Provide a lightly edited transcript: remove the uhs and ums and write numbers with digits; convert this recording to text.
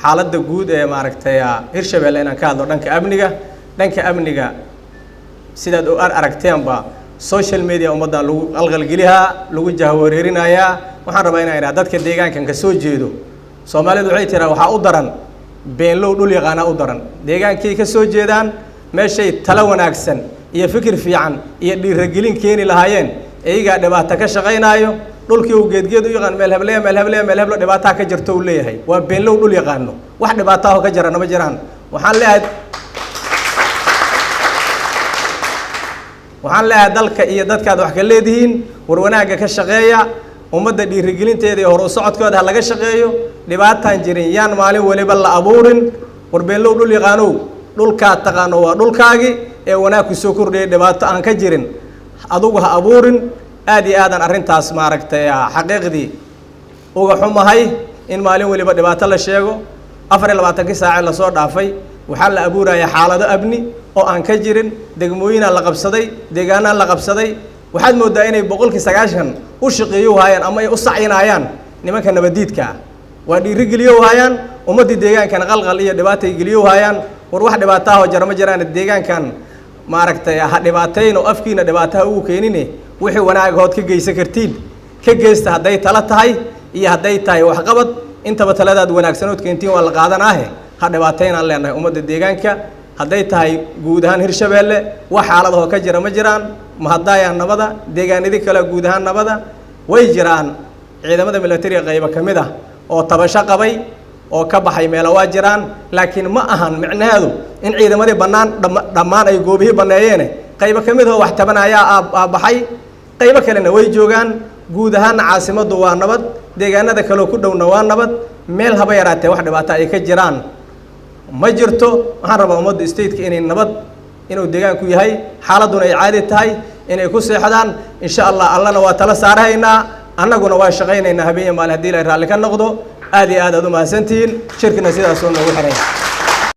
xaaladda guud ee maaragtay Hirshabeele inaan ka hadlo dhanka amniga sidaad u aragteenba social media ummadda lagu qalqalgeliyaa lagu jahwareerinayaa waxaan rabaa inaan iraahdo dadka deegaankan ka soo jeedo Soomaalidu waxay tiraa waxa u daran beenlow dhul yaqaana u daran deegaankii ka soo jeedaan meeshay tala wanaagsan iyo fikir fiican iyo dhiirigelin keeni lahaayeen ayaga dhibaato ka shaqeynaayo dhulkii uu geedgeed u yaqaan meel heblo dhibaato ka jirto uu leeyahay waa beenlow dhul yaqaano wax dhibaato ah ka jira nama jiraan waxaan leeyahay dalka iyo dadkaad wax ka leedihiin war wanaaga ka shaqeeya ummadda dhiirigelinteeda iyo hor u socodkooda laga shaqeeyo dhibaataan jirin yaan maalin waliba la abuurin war beenlow dhul yaqaano dhulka taqaano waa dhulkaagi ee wanaag ku soo kordhiyay dhibaato aan ka jirin adugu ha abuurin aad iyo aadan arrintaas maaragtay xaqiiqdii uga xumahay in maalin waliba dhibaato la sheego 24 saac la soo dhaafay waxa la abuuraya xaalado amni oo aan ka jirin degmooyina la qabsaday deegaanana la qabsaday waxaad moodaa inay 90% u shaqeeyo hayaan ama ay u sacinayaan nimanka nabadiidka waa dhiirigeliyo hayaan ummadii deegaankan qalqal iyo dhibaato ay geliyo hayaan war wax dhibaato ah oo jarma jiraan deegaankan maaragtay ha dhibaateyn oo afkiina dhibaato ugu keenine wixii wanaag hood ka geysan kartiin ka geesta haday tala tahay iyo haday tahay wax qabad intaba taladaad wanaagsanood keentiin waa la qaadanaahe ha dhibaateyn aan leenahay ummadda deegaanka haday tahay guud ahaan Hirshabeele wax xaalad oo ka jira ma jiraan ma hadayaan nabada deegaanadii kala guud ahaan nabada way jiraan ciidamada military qayb kamid ah oo tabasho qabay oo ka baxay meel waa jiraan laakiin ma ahan macnaheedu in ciidamadii banaan dhamaan ay goobihii baneeyeen qayb kamid ah wax tabanaya baxay qayb kalena way joogan guud ahaan caasimadu waa nabad deegaanada kale ku dhowna waa nabad meel haba yaraatee wax dhibaato ay ka jiraan ma jirto waxaan rabaa ummadda state-ka inay nabad inuu deegaanku yahay xaaladuna ay caadi tahay inay ku seexdaan insha Allah allana waa tala saaraynaa annaguna waa shaqaynaynaa habeen maalin hadii la raali ka noqdo aad iyo aad u mahadsantiin shirkina sidaas oo noogu xiray